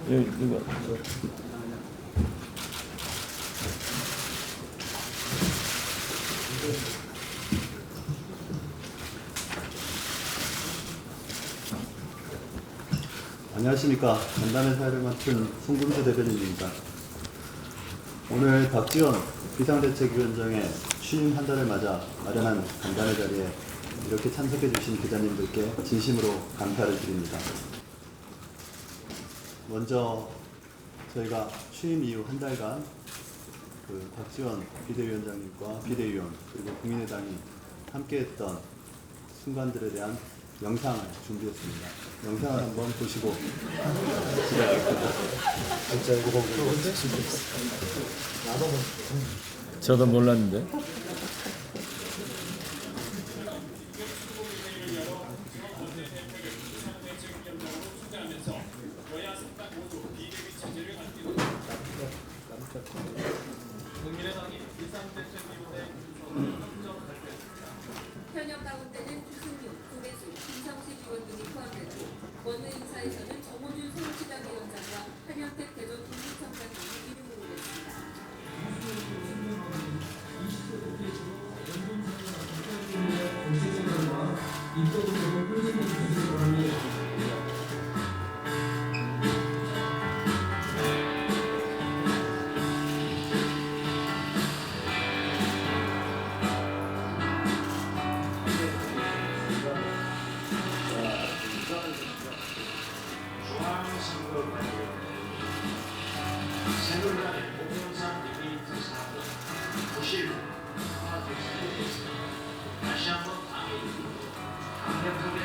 누가 안녕하십니까. 간담회 사회를 맡은 송금수 대변인입니다. 오늘 박지원 비상대책위원장의 취임 한 달을 맞아 마련한 간담회 자리에 이렇게 참석해 주신 기자님들께 진심으로 감사를 드립니다. 먼저 저희가 취임 이후 한 달간 박지원 비대위원장님과 비대위원 그리고 국민의당이 함께했던 순간들에 대한 영상을 준비했습니다. 영상을 한번 보시고 시작하겠습니다. 저도 몰랐는데. 현역 가운데는 유승윤, 구배수, 김성식 의원 등이 포함되고 원내 인사에서는 정호준 서울시장 위원장과 한현택 대전 국무청장 등이 이름을 올렸습니다. 새누리당의 공영상 리미트 사업은 부실 하나둘셋 다시 한번 강력하게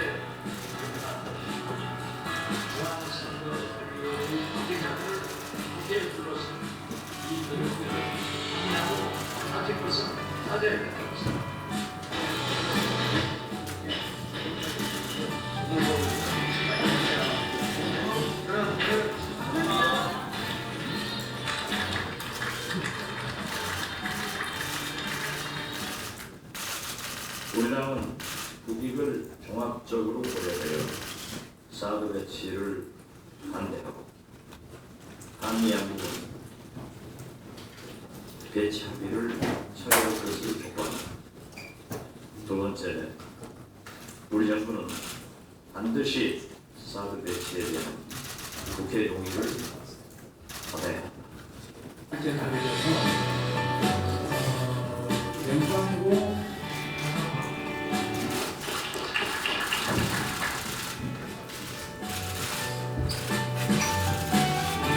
중앙선거위원회 관계자들 국회에 불러서 이 노력들을 하고 하실 것은 다져야 됩니다. 우리 당은 국익을 종합적으로 고려하여 사드 배치를 반대하고 한미양국은 배치 합의를 처리할 것을 촉구합니다. 두 번째, 우리 정부는 반드시 사드 배치에 대한 국회 동의를 받아야 합니다. 이제 달려서 연방고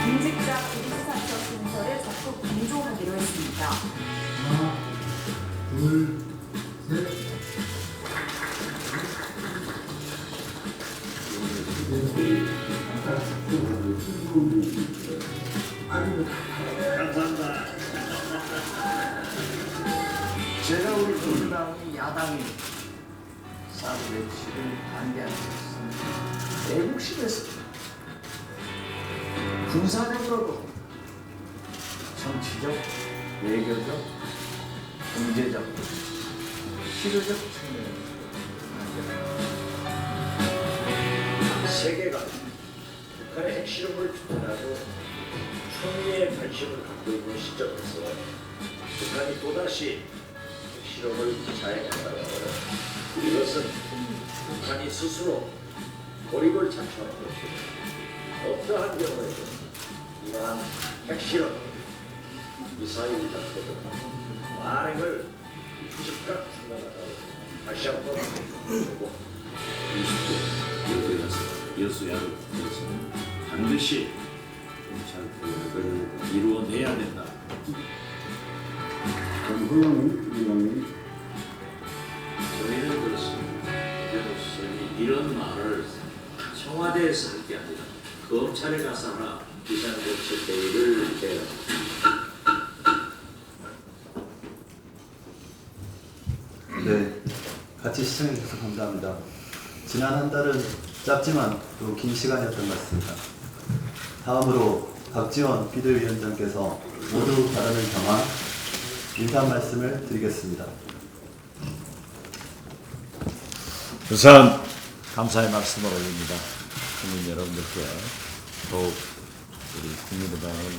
공직자 비리수사처 순서를 적극 공조하기로 했습니다. 하나, 둘, 셋. 감사합니다. 제가 우리 민주당이 야당이 사드 배치를 반대하는 것은 애국심에서 군사적으로도 정치적, 외교적, 경제적, 실효적 측면에서 세계가 북한의 핵실험을 규탄하고 총리의 관심을 갖고 있는 시점에서 북한이 또다시 핵실험을 자행한다고 하면 이것은 북한이 스스로 고립을 자초하는 것이고 어떠한 경우에도 이러한 핵실험, 미사일 같은 만행을 즉각 중단하다고 다시 한번 보고 여수야를 통해서는 반드시 검찰 개혁을 이루어내야 된다. 저희는 그렇습니다. 변호사님이 이런 말을 청와대에서 할 게 아니라 검찰에 가서 하나 비상대책 회의를 해야 합니다. 네, 같이 시청해 주셔서 감사합니다. 지난 한 달은 짧지만 또 긴 시간이었던 것 같습니다. 다음으로 박지원 비대위원장께서 모두 발언을 겸한 인사 말씀을 드리겠습니다. 우선 감사의 말씀을 올립니다. 국민 여러분들께 더욱 우리 국민의당을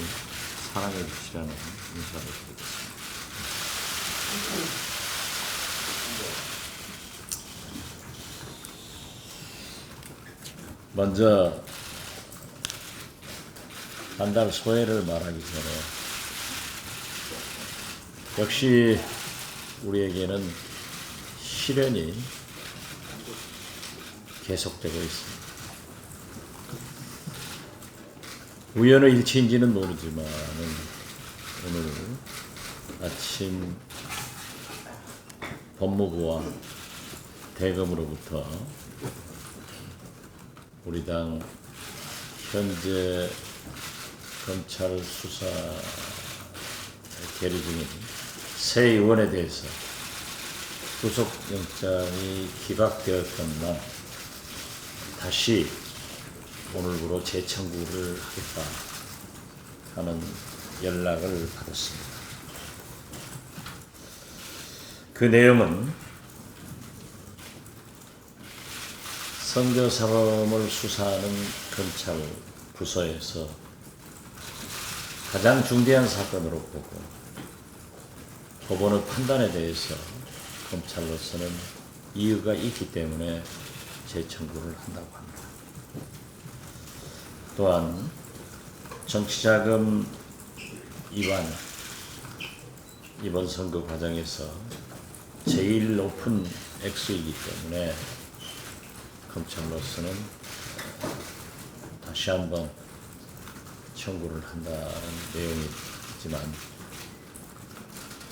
사랑해 주시라는 인사를 드리겠습니다. 먼저 한 달 소회를 말하기 전에 역시 우리에게는 시련이 계속되고 있습니다. 우연의 일치인지는 모르지만 오늘 아침 법무부와 대검으로부터 우리 당 현재 검찰 수사 계류 중인 새 의원에 대해서 구속영장이 기각되었던 날 다시 오늘부로 재청구를 하겠다 하는 연락을 받았습니다. 그 내용은 선거사범을 수사하는 검찰 부서에서 가장 중대한 사건으로 보고 법원의 판단에 대해서 검찰로서는 이유가 있기 때문에 재청구를 한다고 합니다. 또한 정치자금 위반 이번 선거 과정에서 제일 높은 액수이기 때문에 검찰로서는 다시 한번 청구를 한다는 내용이지만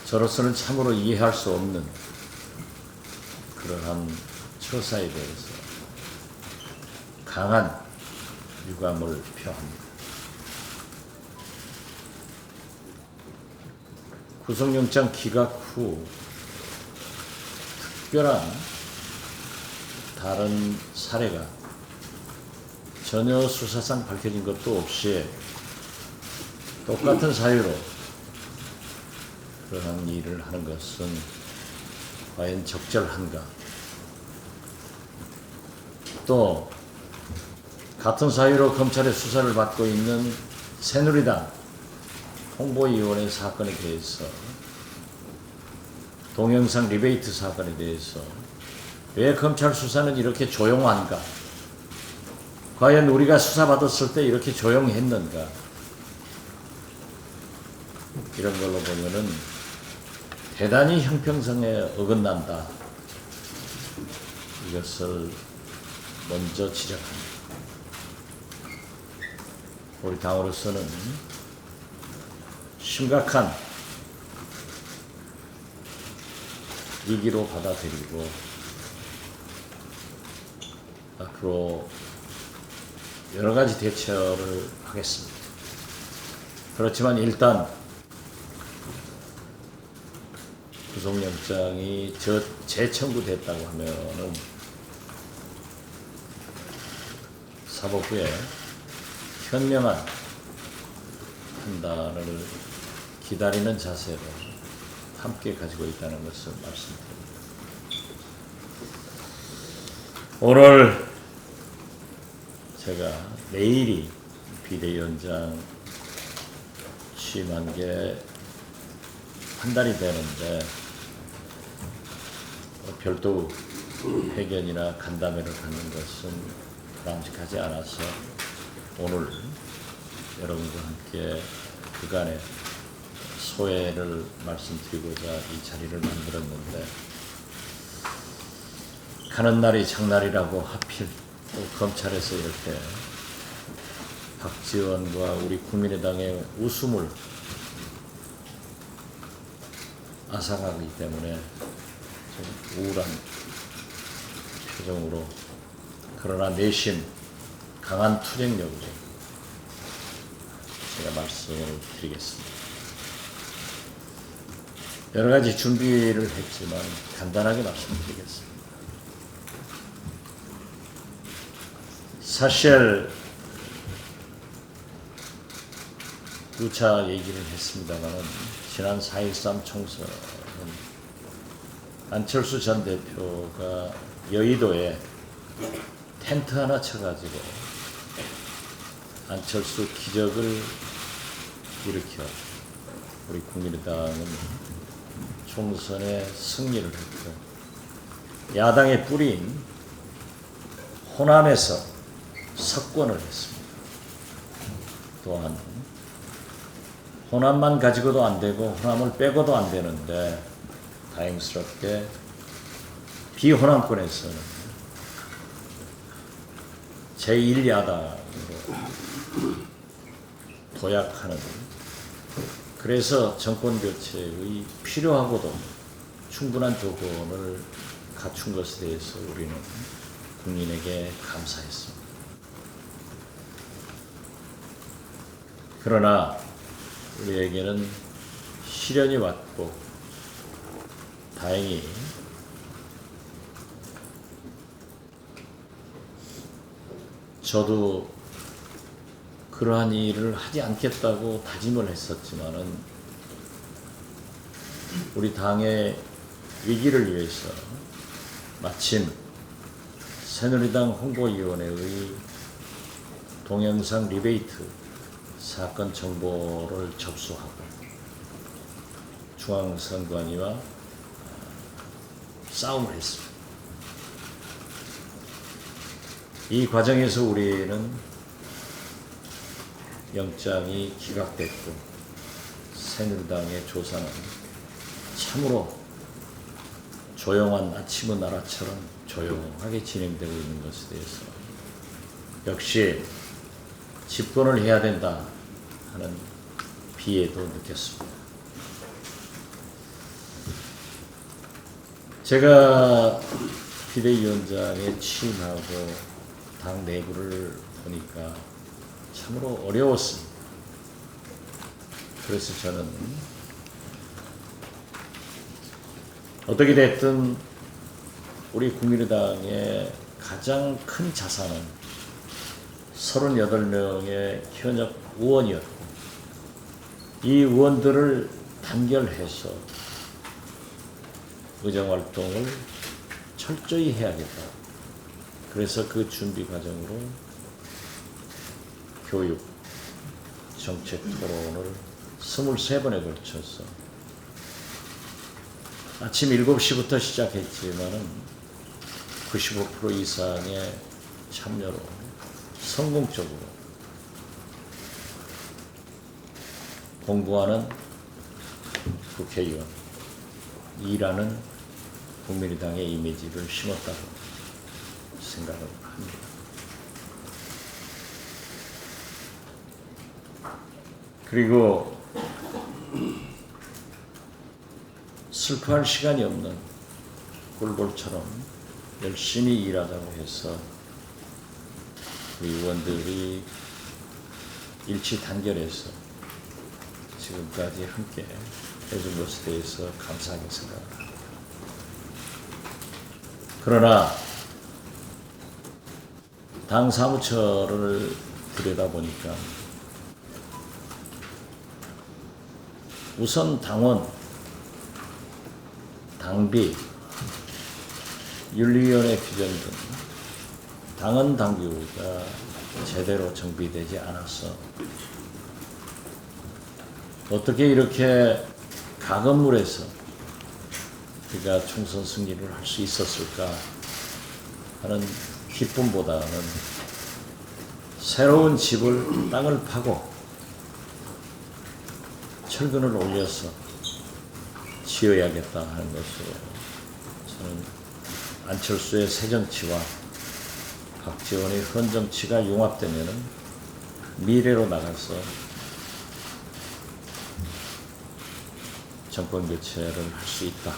저로서는 참으로 이해할 수 없는 그러한 처사에 대해서 강한 유감을 표합니다. 구속영장 기각 후 특별한 다른 사례가 전혀 수사상 밝혀진 것도 없이 똑같은 사유로 그러한 일을 하는 것은 과연 적절한가? 또 같은 사유로 검찰의 수사를 받고 있는 새누리당 홍보위원회 사건에 대해서 동영상 리베이트 사건에 대해서 왜 검찰 수사는 이렇게 조용한가? 과연 우리가 수사받았을 때 이렇게 조용했는가? 이런 걸로 보면은 대단히 형평성에 어긋난다. 이것을 먼저 지적합니다. 우리 당으로서는 심각한 위기로 받아들이고 앞으로 여러 가지 대처를 하겠습니다. 그렇지만 일단 구속영장이 재청구됐다고 하면은 사법부의 현명한 판단을 기다리는 자세로 함께 가지고 있다는 것을 말씀드립니다. 오늘 제가 내일이 비대위원장 취임한 게 한 달이 되는데 별도 회견이나 간담회를 갖는 것은 바람직하지 않아서 오늘 여러분과 함께 그간의 소회를 말씀드리고자 이 자리를 만들었는데 가는 날이 장날이라고 하필 또 검찰에서 이렇게 박지원과 우리 국민의당의 웃음을 앗아가기 때문에 좀 우울한 표정으로 그러나 내심 강한 투쟁력으로 제가 말씀을 드리겠습니다. 여러 가지 준비를 했지만 간단하게 말씀드리겠습니다. 사실 누차 얘기를 했습니다만 지난 4.13 총선은 안철수 전 대표가 여의도에 텐트 하나 쳐가지고 안철수 기적을 일으켜 우리 국민의당은 총선에 승리를 했고 야당의 뿌리인 호남에서 석권을 했습니다. 또한 호남만 가지고도 안 되고 호남을 빼고도 안 되는데 다행스럽게 비호남권에서는 제1야당으로 도약하는, 그래서 정권교체의 필요하고도 충분한 조건을 갖춘 것에 대해서 우리는 국민에게 감사했습니다. 그러나 우리에게는 시련이 왔고 다행히 저도 그러한 일을 하지 않겠다고 다짐을 했었지만은 우리 당의 위기를 위해서 마침 새누리당 홍보위원회의 동영상 리베이트 사건 정보를 접수하고 중앙선관위와 싸움을 했습니다. 이 과정에서 우리는 영장이 기각됐고 새누리당의 조사는 참으로 조용한 아침의 나라처럼 조용하게 진행되고 있는 것에 대해서 역시 집권을 해야 된다 하는 비애도 느꼈습니다. 제가 비대위원장에 취임하고 당 내부를 보니까 참으로 어려웠습니다. 그래서 저는 어떻게 됐든 우리 국민의당의 가장 큰 자산은 38명의 현역 의원이었고 이 의원들을 단결해서 의정활동을 철저히 해야겠다. 그래서 그 준비 과정으로 교육, 정책 토론을 23번에 걸쳐서 아침 7시부터 시작했지만은 95% 이상의 참여로 성공적으로 공부하는 국회의원, 일하는 국민의당의 이미지를 심었다고 생각을 합니다. 그리고 슬퍼할 시간이 없는 꿀벌처럼 열심히 일하자고 해서 우리 의원들이 일치 단결해서 지금까지 함께 해준 것에 대해서 감사하게 생각합니다. 그러나 당 사무처를 들여다보니까 우선 당원, 당비, 윤리위원회 규정 등 당헌 당규가 제대로 정비되지 않아서 어떻게 이렇게 가건물에서 우리가 총선 승리를 할 수 있었을까 하는 기쁨보다는 새로운 집을 땅을 파고 철근을 올려서 지어야겠다 하는 것으로 저는 안철수의 새정치와 박지원의 헌정치가 융합되면 미래로 나가서 정권 교체를 할 수 있다,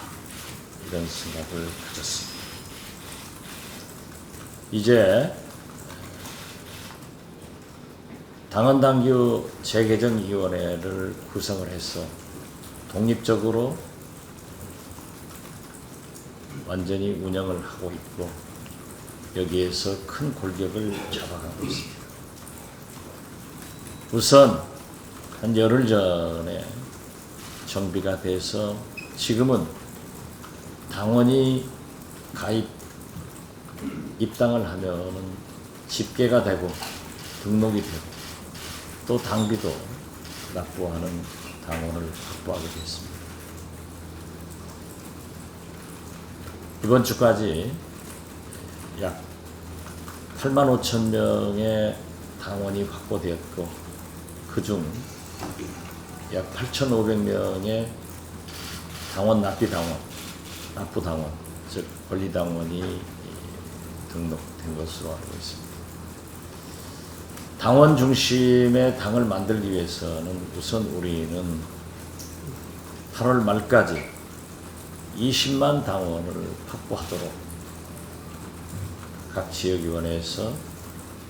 이런 생각을 가졌습니다. 이제 당헌당규 재개정위원회를 구성을 해서 독립적으로 완전히 운영을 하고 있고 여기에서 큰 골격을 잡아가고 있습니다. 우선 한 열흘 전에 정비가 돼서 지금은 당원이 가입 입당을 하면은 집계가 되고 등록이 되고 또 당비도 납부하는 당원을 확보하게 됐습니다. 이번 주까지 약 8만 5천 명의 당원이 확보되었고 그중 약 8,500명의 당원 납부당원, 즉 권리당원이 등록된 것으로 알고 있습니다. 당원 중심의 당을 만들기 위해서는 우선 우리는 8월 말까지 20만 당원을 확보하도록 각 지역위원회에서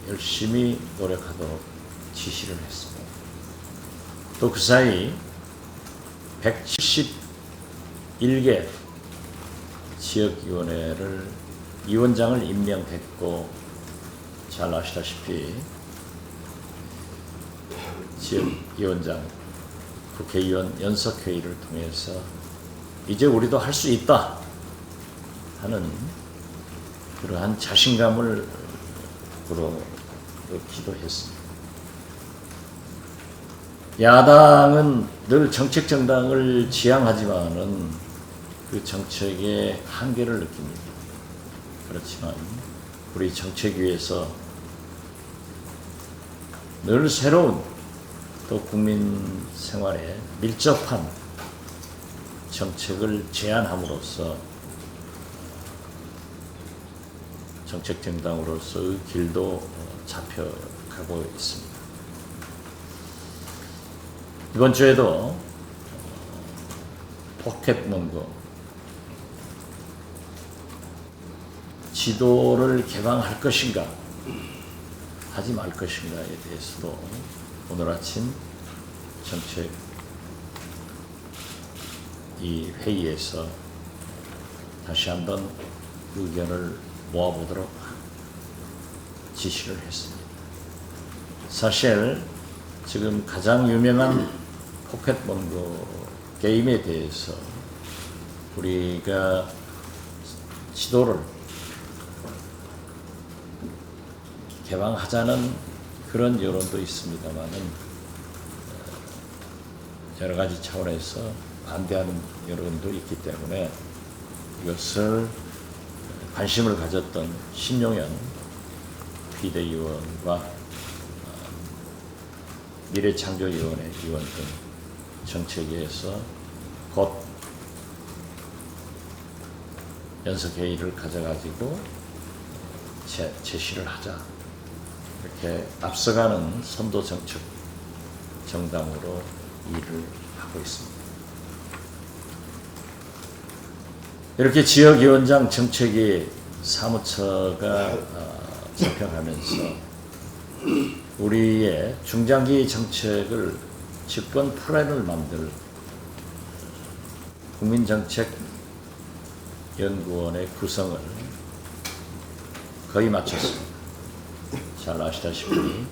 열심히 노력하도록 지시를 했습니다. 또 그 사이 171개 지역위원회를 위원장을 임명했고 잘 아시다시피 지역위원장, 국회의원 연석회의를 통해서 이제 우리도 할 수 있다 하는 그러한 자신감을 불어넣기도 했습니다. 야당은 늘 정책 정당을 지향하지만은 그 정책의 한계를 느낍니다. 그렇지만 우리 정책 위에서 늘 새로운 또 국민 생활에 밀접한 정책을 제안함으로써 정책 정당으로서의 길도 잡혀가고 있습니다. 이번 주에도 포켓몬고 지도를 개방할 것인가 하지 말 것인가에 대해서도 오늘 아침 정책 이 회의에서 다시 한번 의견을 모아보도록 지시를 했습니다. 사실 지금 가장 유명한 포켓몬고 게임에 대해서 우리가 지도를 개방하자는 그런 여론도 있습니다만은 여러 가지 차원에서 반대하는 여론도 있기 때문에 이것을 관심을 가졌던 신용현 비대위원과 미래창조위원회 위원 등 정책위에서 곧 연석회의를 가져가지고 제시를 하자 이렇게 앞서가는 선도 정책 정당으로 일을 하고 있습니다. 이렇게 지역위원장 정책위 사무처가 잡혀가면서 우리의 중장기 정책을 집권 플랜을 만들 국민정책연구원의 구성을 거의 마쳤습니다. 잘 아시다시피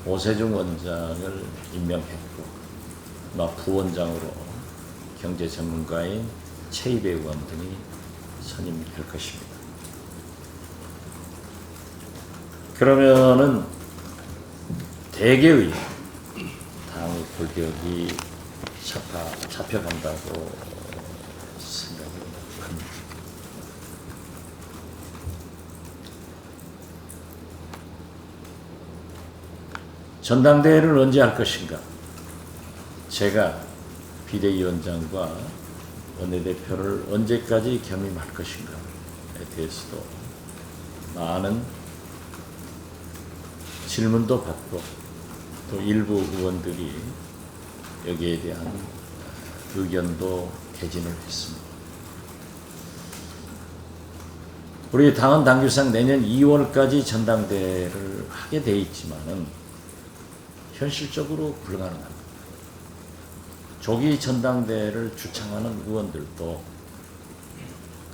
오세중 원장을 임명했고 부원장으로 경제전문가인 최이배 의원 등이 선임될 것입니다. 그러면은 대개의 당의 골격이 잡혀간다고 생각을 합니다. 전당대회를 언제 할 것인가? 제가 비대위원장과 원내대표를 언제까지 겸임할 것인가에 대해서도 많은 질문도 받고 또 일부 의원들이 여기에 대한 의견도 개진을 했습니다. 우리 당은 당규상 내년 2월까지 전당대회를 하게 돼 있지만은 현실적으로 불가능합니다. 조기 전당대회를 주창하는 의원들도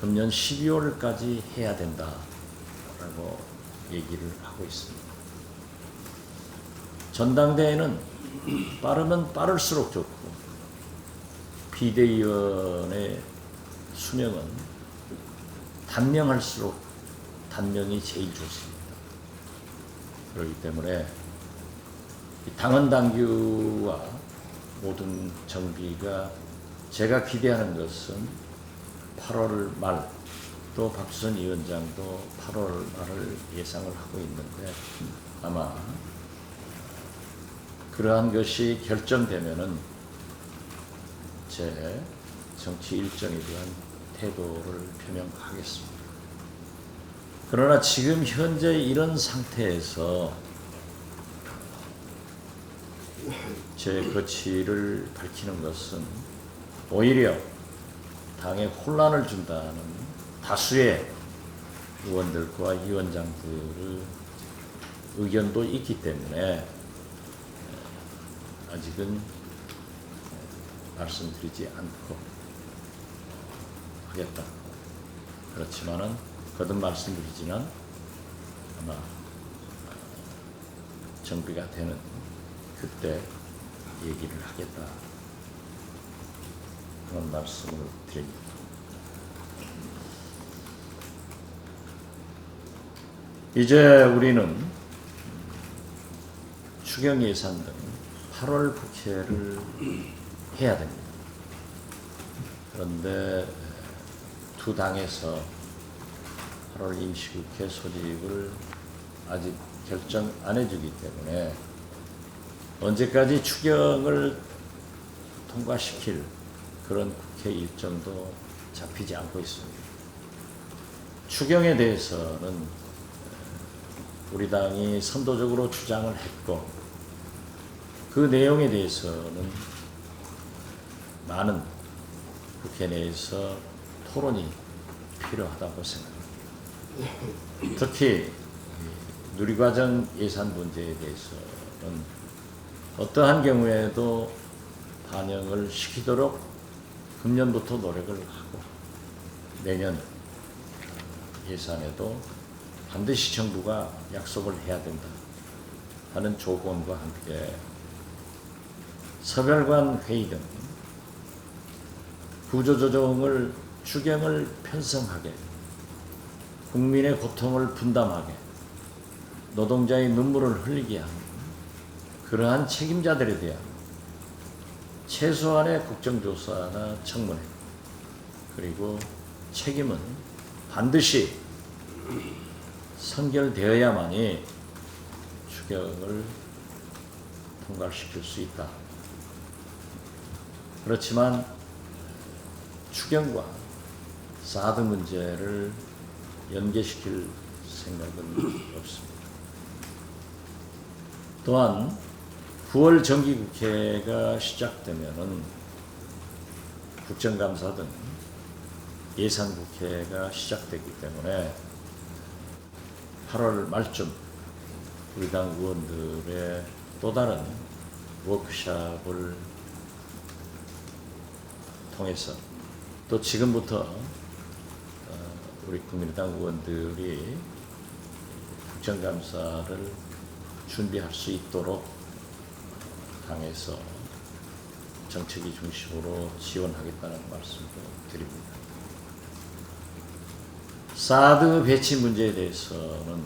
금년 12월까지 해야 된다라고 얘기를 하고 있습니다. 전당대회는 빠르면 빠를수록 좋고 비대위원의 수명은 단명할수록 단명이 제일 좋습니다. 그렇기 때문에 이 당헌 당규와 모든 정비가 제가 기대하는 것은 8월 말, 또 박주선 위원장도 8월 말을 예상을 하고 있는데 아마 그러한 것이 결정되면은 제 정치 일정에 대한 태도를 표명하겠습니다. 그러나 지금 현재 이런 상태에서 제 거취를 밝히는 것은 오히려 당에 혼란을 준다는 다수의 의원들과 위원장들의 의견도 있기 때문에 아직은 말씀드리지 않고 하겠다. 그렇지만은 거듭 말씀드리지는 아마 정비가 되는 그때 얘기를 하겠다. 그런 말씀을 드립니다. 이제 우리는 추경 예산 등 8월 국회를 해야 됩니다. 그런데 두 당에서 8월 임시국회 소집을 아직 결정 안 해주기 때문에 언제까지 추경을 통과시킬 그런 국회 일정도 잡히지 않고 있습니다. 추경에 대해서는 우리 당이 선도적으로 주장을 했고 그 내용에 대해서는 많은 국회 내에서 토론이 필요하다고 생각합니다. 특히 누리과정 예산 문제에 대해서는 어떠한 경우에도 반영을 시키도록 금년부터 노력을 하고 내년 예산에도 반드시 정부가 약속을 해야 된다 하는 조건과 함께 서별관 회의 등 구조조정을 추경을 편성하게 국민의 고통을 분담하게 노동자의 눈물을 흘리게 하는 그러한 책임자들에 대한 최소한의 국정조사나 청문회 그리고 책임은 반드시 선결되어야만이 추경을 통과시킬 수 있다. 그렇지만 추경과 사드 문제를 연계시킬 생각은 없습니다. 또한 9월 정기국회가 시작되면은 국정감사 등 예산국회가 시작되기 때문에 8월 말쯤 우리 당 의원들의 또 다른 워크숍을 통해서 또 지금부터 우리 국민의당 의원들이 국정감사를 준비할 수 있도록 당에서 정책위 중심으로 지원하겠다는 말씀도 드립니다. 사드 배치 문제에 대해서는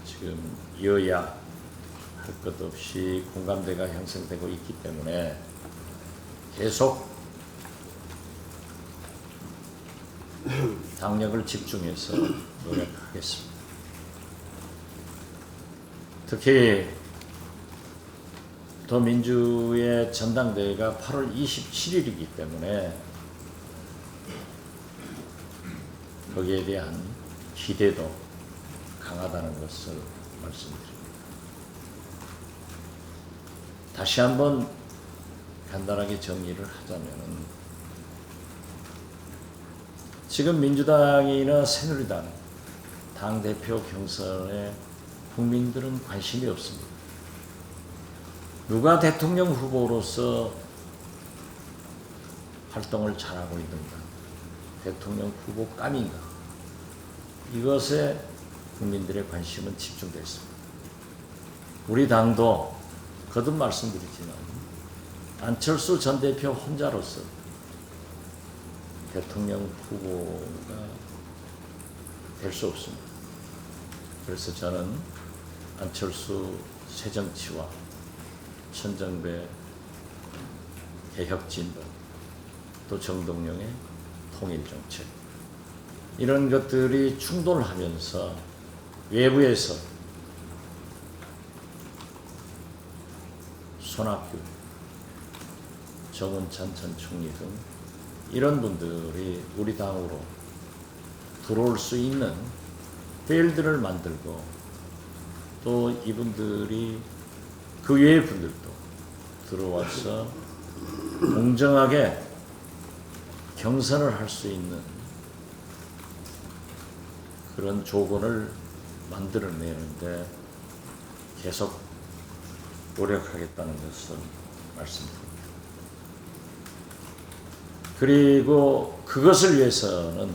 지금 여야 할 것 없이 공감대가 형성되고 있기 때문에 계속 당력을 집중해서 노력하겠습니다. 특히 더민주의 전당대회가 8월 27일이기 때문에 거기에 대한 기대도 강하다는 것을 말씀드립니다. 다시 한번 간단하게 정리를 하자면 지금 민주당이나 새누리당 당대표 경선에 국민들은 관심이 없습니다. 누가 대통령 후보로서 활동을 잘하고 있는가, 대통령 후보감인가, 이것에 국민들의 관심은 집중되어 있습니다. 우리 당도 거듭 말씀드리지만 안철수 전 대표 혼자로서 대통령 후보가 될 수 없습니다. 그래서 저는 안철수 새정치와 천정배 개혁진보, 또 정동영의 통일정책, 이런 것들이 충돌하면서 외부에서 손학규, 정운찬 전 총리 등 이런 분들이 우리 당으로 들어올 수 있는 필드를 만들고, 또 이분들이 그 외의 분들도 들어와서 공정하게 경선을 할 수 있는 그런 조건을 만들어내는데 계속 노력하겠다는 것을 말씀드립니다. 그리고 그것을 위해서는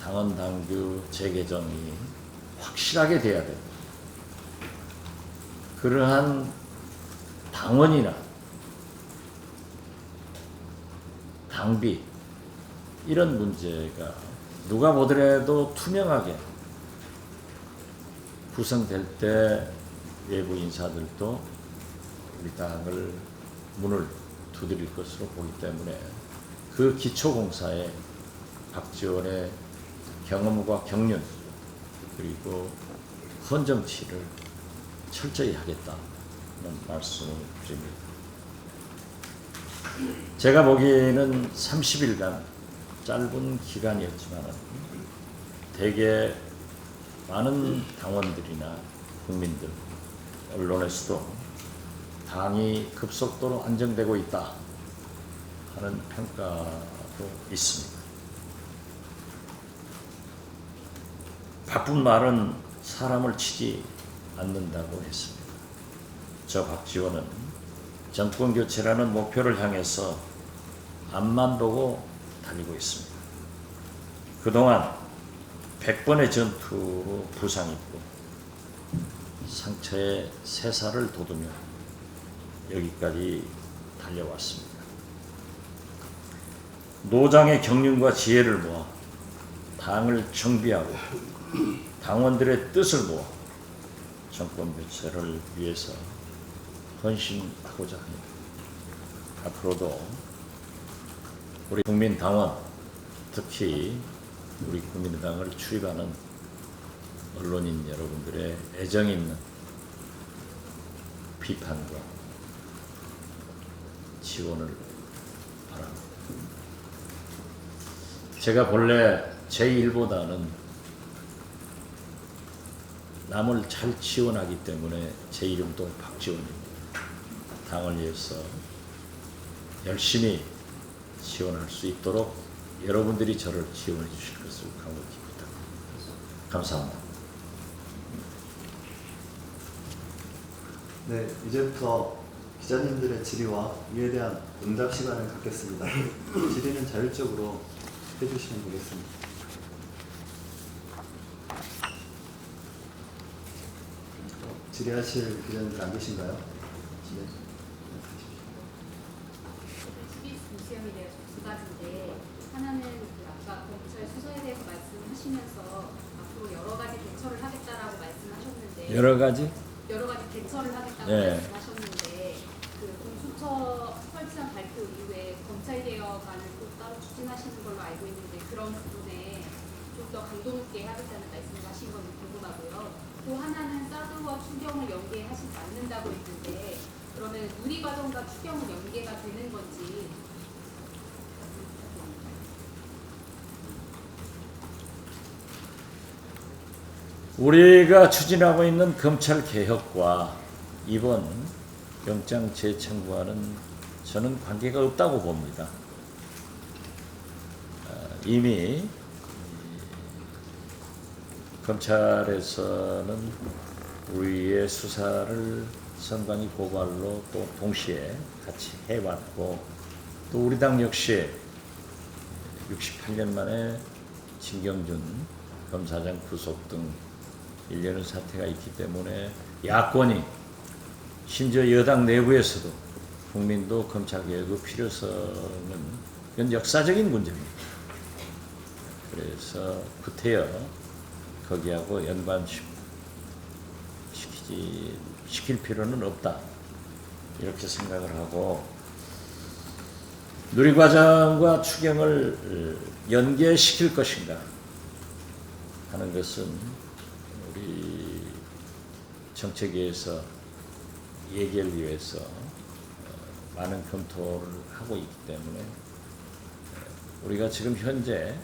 당헌 당규 재개정이 확실하게 돼야 됩니다. 그러한 당원이나 당비 이런 문제가 누가 보더라도 투명하게 구성될 때 외부 인사들도 우리 당을 문을 두드릴 것으로 보기 때문에 그 기초공사에 박지원의 경험과 경륜 그리고 헌정치를 철저히 하겠다는 말씀을 드립니다. 제가 보기에는 30일간 짧은 기간이었지만 대개 많은 당원들이나 국민들, 언론에서도 당이 급속도로 안정되고 있다 하는 평가도 있습니다. 바쁜 말은 사람을 치지 않는다고 했습니다. 저 박지원은 정권 교체라는 목표를 향해서 앞만 보고 달리고 있습니다. 그동안 100번의 전투로 부상입고 상처에 새살을 돋우며 여기까지 달려왔습니다. 노장의 경륜과 지혜를 모아 당을 정비하고 당원들의 뜻을 모아 정권 교체를 위해서 헌신하고자 합니다. 앞으로도 우리 국민 당원, 특히 우리 국민의당을 출입하는 언론인 여러분들의 애정 있는 비판과 지원을 바랍니다. 제가 본래 제 일보다는 남을 잘 지원하기 때문에 제 이름도 박지원입니다. 당을 위해서 열심히 지원할 수 있도록 여러분들이 저를 지원해 주실 것을 간곡히 부탁드립니다. 감사합니다. 네, 이제부터 기자님들의 질의와 이에 대한 응답 시간을 갖겠습니다. 질의는 자율적으로 해주시면 되겠습니다. 질의하실 기자님들 안 계신가요? 네. 수험에 대해서 두 가지인데, 하나는 그 아까 검찰 수사에 대해서 말씀하시면서 앞으로 여러 가지 대처를 하겠다라고 말씀하셨는데, 여러 가지 대처를 하겠다고 네. 말씀하셨는데, 그 공수처 설치한 발표 이후에 검찰 개혁안을 또 따로 추진하시는 걸로 알고 있는데, 그런 부분에 좀 더 강도 있게 하겠다는 말씀하신 건 궁금하고요. 또 하나는 사드와 추경을 연계하시지 않는다고 했는데, 그러면 누리 과정과 추경은 연계가 되는 건지. 우리가 추진하고 있는 검찰 개혁과 이번 영장 재청구와는 저는 관계가 없다고 봅니다. 이미 검찰에서는 우리의 수사를 선관위 고발로 또 동시에 같이 해왔고, 또 우리 당 역시 68년 만에 진경준 검사장 구속 등 일련의 사태가 있기 때문에 야권이, 심지어 여당 내부에서도 국민도 검찰개혁의 필요성은 이건 역사적인 문제입니다. 그래서 구태여 거기하고 연관시키고 시킬 필요는 없다. 이렇게 생각을 하고 누리과정과 추경을 연계시킬 것인가 하는 것은 우리 정책위에서 얘기를 위해서 많은 검토를 하고 있기 때문에 우리가 지금 현재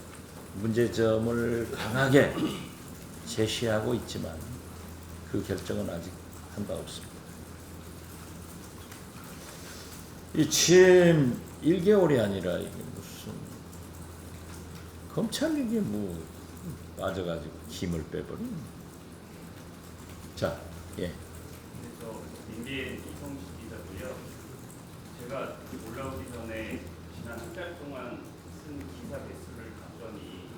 문제점을 강하게 제시하고 있지만 그 결정은 아직 한 바 없습니다. 이 취임 1개월이 아니라 이게 무슨 검찰 이게 뭐 빠져가지고 힘을 빼버린. 자, 예. 그래서 민비의 이성식 기자고요. 제가 올라오기 전에 지난 한 달 동안 쓴 기사 개수를 봤더니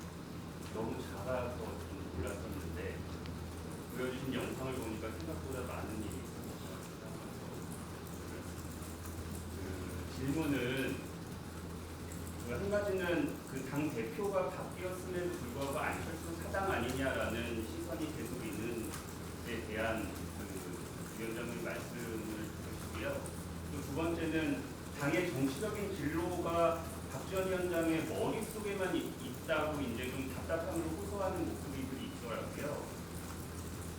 너무 작아서 좀 놀랐었는데 보여주신 영상을 보니까 생각보다 많은 일이 있었습니다. 그 질문은 한 가지는 그 당 대표가 바뀌었음에도 불구하고 안철수 사당 아니냐라는 시선이 계속 있는 데 대한 그 위원장님 말씀을 드렸고요. 또 두 번째는 당의 정치적인 진로가 박지원 위원장의 머릿속에만 있다고 이제 좀 답답함으로 호소하는 목소리들이 있더라고요.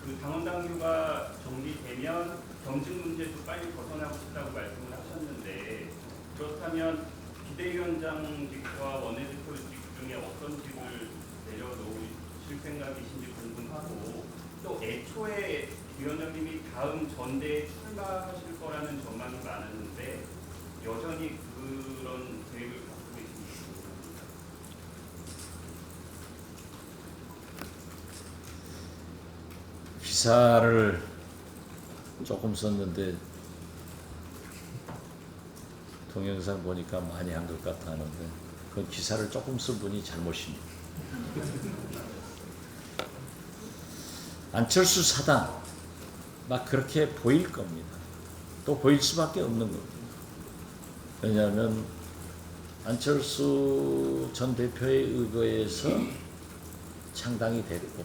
그 당원 당규가 정리되면 경직 문제도 빨리 벗어나고 싶다고 말씀을 하셨는데 그렇다면 비대위원장직과 원내대표직 중에 어떤 직을 내려놓으실 생각이신지 궁금하고 또 애초에 위원장님이 다음 전대에 출마하실 거라는 전망이 많았는데 여전히 그런 계획을 갖고 계신지 궁금합니다. 기사를 조금 썼는데 동영상 보니까 많이 한 것 같아 하는데 그 기사를 조금 쓴 분이 잘못입니다. 안철수 사당 막 그렇게 보일 겁니다. 또 보일 수밖에 없는 겁니다. 왜냐하면 안철수 전 대표에 의거해서 창당이 됐고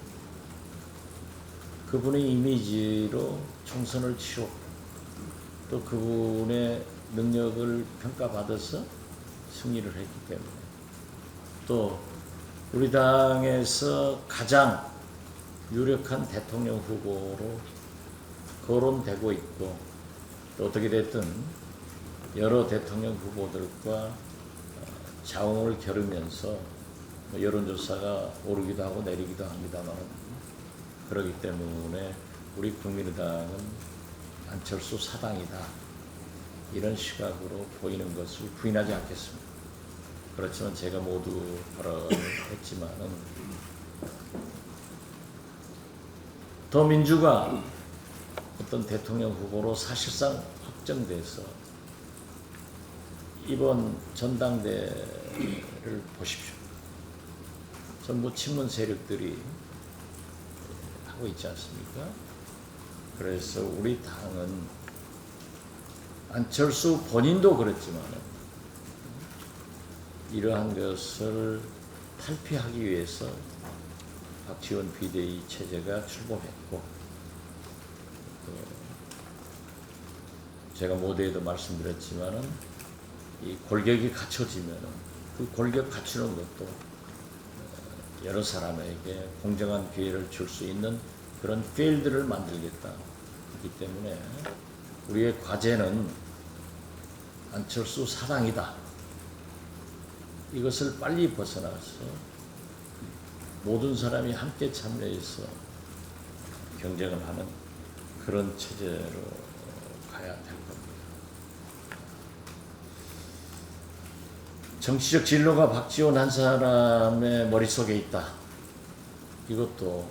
그분의 이미지로 총선을 치렀고 또 그분의 능력을 평가받아서 승리를 했기 때문에 또 우리 당에서 가장 유력한 대통령 후보로 거론되고 있고 또 어떻게 됐든 여러 대통령 후보들과 자웅을 겨루면서 여론조사가 오르기도 하고 내리기도 합니다만 그렇기 때문에 우리 국민의당은 안철수 사당이다 이런 시각으로 보이는 것을 부인하지 않겠습니다. 그렇지만 제가 모두 발언을 했지만은 더민주가 어떤 대통령 후보로 사실상 확정돼서 이번 전당대를 보십시오. 전부 친문 세력들이 하고 있지 않습니까? 그래서 우리 당은 안철수 본인도 그렇지만 이러한 것을 탈피하기 위해서 박지원 비대위 체제가 출범했고 제가 모두에도 말씀드렸지만은 이 골격이 갖춰지면은 그 골격 갖추는 것도 여러 사람에게 공정한 기회를 줄 수 있는 그런 필드를 만들겠다. 그렇기 때문에 우리의 과제는 안철수 사당이다. 이것을 빨리 벗어나서 모든 사람이 함께 참여해서 경쟁을 하는 그런 체제로 가야 될 겁니다. 정치적 진로가 박지원 한 사람의 머릿속에 있다. 이것도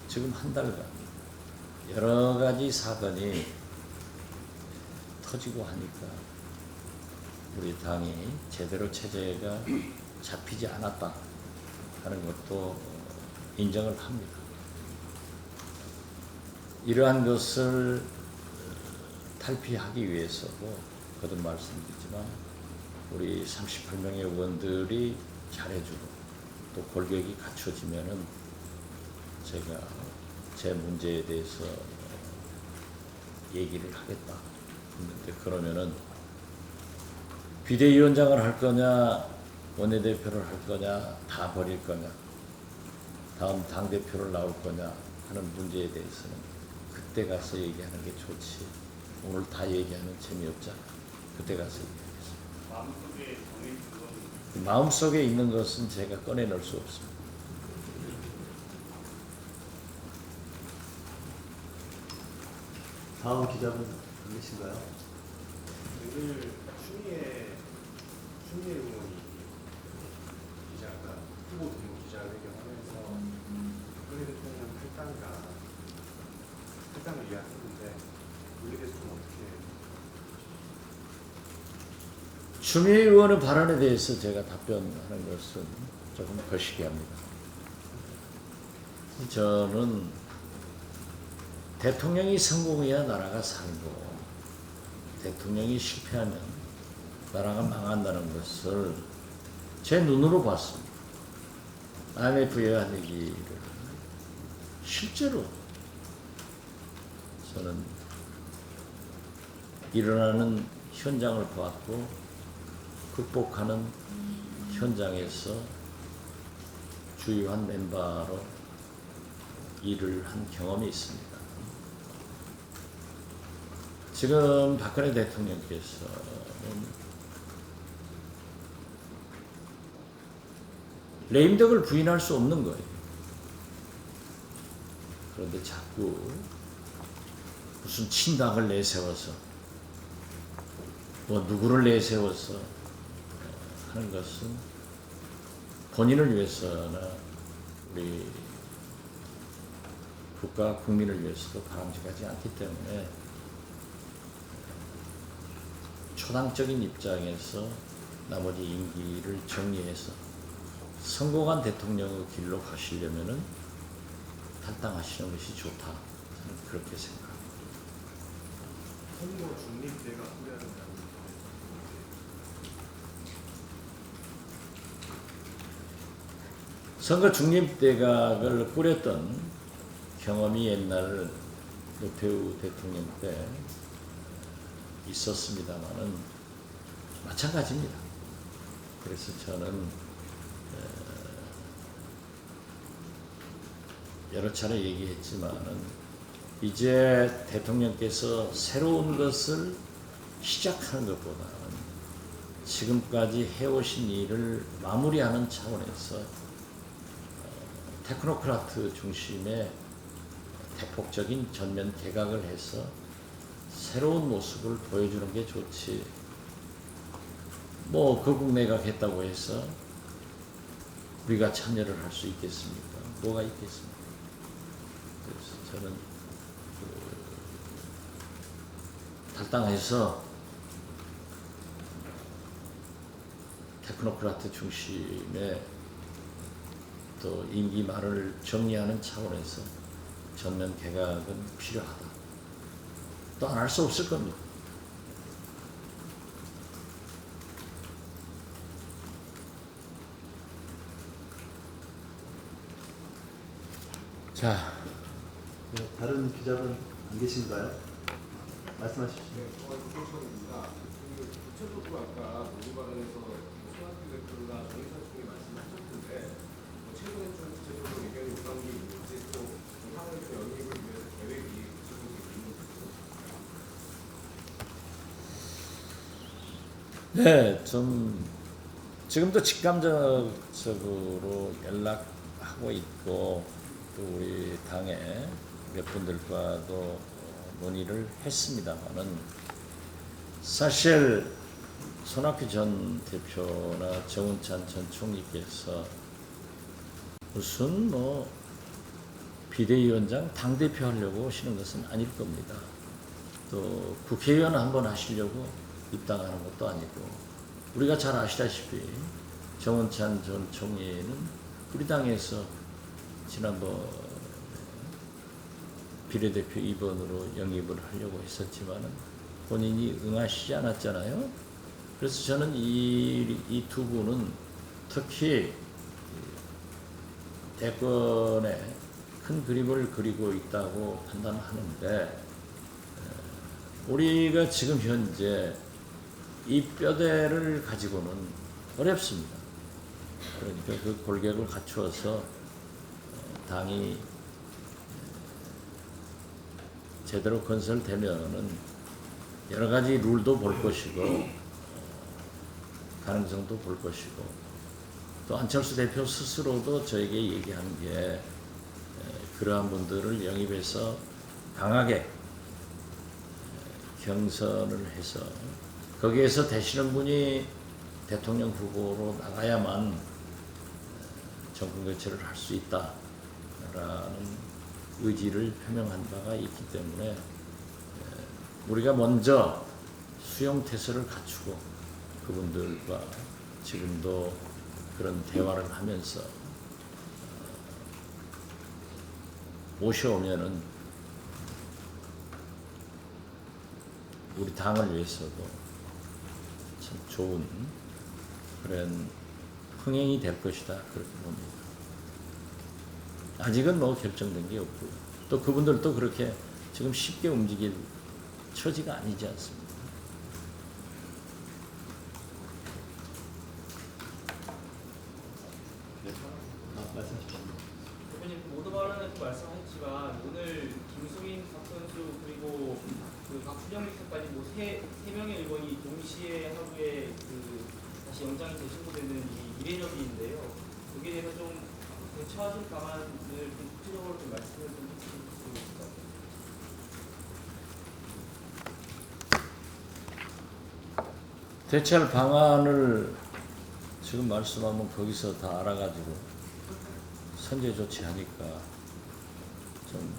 지금 한 달간 여러 가지 사건이 터지고 하니까 우리 당이 제대로 체제가 잡히지 않았다 하는 것도 인정을 합니다. 이러한 것을 탈피하기 위해서도 거듭 말씀드리지만 우리 38명의 의원들이 잘해주고 또 골격이 갖춰지면은 제가 제 문제에 대해서 얘기를 하겠다 했는데, 그러면은 비대위원장을 할 거냐 원내대표를 할 거냐 다 버릴 거냐 다음 당대표를 나올 거냐 하는 문제에 대해서는 그때 가서 얘기하는 게 좋지, 오늘 다 얘기하면 재미없잖아. 그때 가서 얘기하겠습니다. 마음속에 정해진 건 마음속에 있는 것은 제가 꺼내낼 수 없습니다. 다음 기자분 안 계신가요? 오늘 추미애 의원이 기자가 후보 등록 기자회견하면서 박근혜 대통령 탈당을 이야기했는데 이에 대해서 좀 어떻게 추미애 의원의 발언에 대해서 제가 답변하는 것은 조금 거시기 합니다. 저는 대통령이 성공해야 나라가 살고 대통령이 실패하면 나라가 망한다는 것을 제 눈으로 봤습니다. IMF에 한 얘기를 실제로 저는 일어나는 현장을 보았고 극복하는 현장에서 주요한 멤버로 일을 한 경험이 있습니다. 지금 박근혜 대통령께서는 레임덕을 부인할 수 없는 거예요. 그런데 자꾸 무슨 친당을 내세워서 뭐 누구를 내세워서 하는 것은 본인을 위해서나 우리 국가 국민을 위해서도 바람직하지 않기 때문에 초당적인 입장에서 나머지 임기를 정리해서 성공한 대통령의 길로 가시려면은 탈당하시는 것이 좋다. 저는 그렇게 생각합니다. 선거 중립대가 꾸려야 된다는 선거 중립대각을 꾸렸던 경험이 옛날 노태우 대통령 때 있었습니다만은 마찬가지입니다. 그래서 저는 여러 차례 얘기했지만은 이제 대통령께서 새로운 것을 시작하는 것보다는 지금까지 해오신 일을 마무리하는 차원에서 테크노크라트 중심의 대폭적인 전면 개각을 해서 새로운 모습을 보여주는 게 좋지, 뭐 거국 내각 했다고 해서 우리가 참여를 할 수 있겠습니까? 뭐가 있겠습니까? 그래서 저는 탈당해서 테크노크라트 중심의 또 임기 말을 정리하는 차원에서 전면 개각은 필요하다. 또 안 할 수 없을 겁니다. 자, 네, 다른 기자분 안 계신가요? 말씀하십시오. 구체적입니다. 구체적으로 아까 논의반에서 손학규 대표나 정의사 총리 말씀하셨는데 최근에 좀 구체적으로 의견이 오간 게 있는지 또 향후 영입을 위해서 계획이 구체적으로 있는지. 네, 좀 지금도 직감적으로 연락하고 있고 또 우리 당의 몇 분들과도 논의를 했습니다만은 사실 손학규 전 대표나 정운찬 전 총리께서 무슨 뭐 비대위원장 당대표 하려고 오시는 것은 아닐 겁니다. 또 국회의원 한번 하시려고 입당하는 것도 아니고, 우리가 잘 아시다시피 정운찬 전 총리는 우리 당에서 지난번 비례대표 2번으로 영입을 하려고 했었지만은 본인이 응하시지 않았잖아요. 그래서 저는 이 두 분은 특히 대권의 큰 그림을 그리고 있다고 판단하는데, 우리가 지금 현재 이 뼈대를 가지고는 어렵습니다. 그러니까 그 골격을 갖추어서 당이 제대로 건설되면은 여러 가지 룰도 볼 것이고 가능성도 볼 것이고 또 안철수 대표 스스로도 저에게 얘기하는 게 그러한 분들을 영입해서 강하게 경선을 해서 거기에서 되시는 분이 대통령 후보로 나가야만 정권 교체를 할 수 있다라는 의지를 표명한 바가 있기 때문에 우리가 먼저 수용태세를 갖추고 그분들과 지금도 그런 대화를 하면서 모셔오면은 우리 당을 위해서도 참 좋은 그런 흥행이 될 것이다 그렇게 봅니다. 아직은 뭐 결정된 게 없고요. 또 그분들도 그렇게 지금 쉽게 움직일 처지가 아니지 않습니까? 말씀하십시오. 대표님 모두 발언에서 말씀하셨지만 오늘 김수민, 박선수 그리고 그 박준영 리스트까지 뭐세 명의 의원이 동시에 하루에 그 다시 영장이 재신고되는 이 이례적인데요. 여기에 대해서 좀 대처하실 방안을 좀 구체적으로 좀 말씀을 좀 해주실 수 있을까요? 대체할 방안을 지금 말씀하면 거기서 다 알아가지고 선제 조치하니까 좀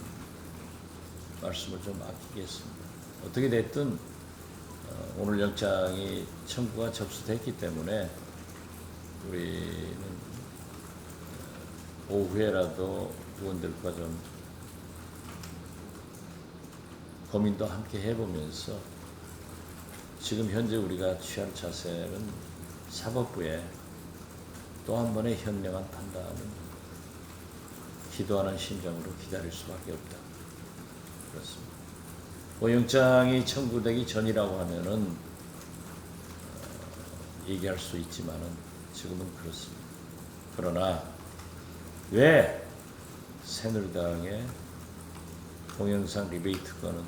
말씀을 좀 아끼겠습니다. 어떻게 됐든 오늘 영장이 청구가 접수됐기 때문에 우리는 오후에라도 의원들과 좀 고민도 함께 해보면서 지금 현재 우리가 취할 자세는 사법부에 또 한 번의 현명한 판단을 기도하는 심정으로 기다릴 수밖에 없다. 그렇습니다. 영장이 청구되기 전이라고 하면은 얘기할 수 있지만은 지금은 그렇습니다. 그러나 왜 새누리당의 동영상 리베이트 건은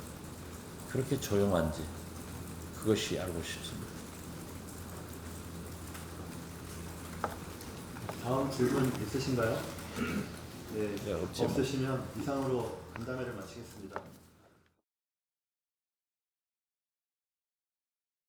그렇게 조용한지 그것이 알고 싶습니다. 다음 질문 있으신가요? 네, 네, 없지만. 없으시면 이상으로 간담회를 마치겠습니다.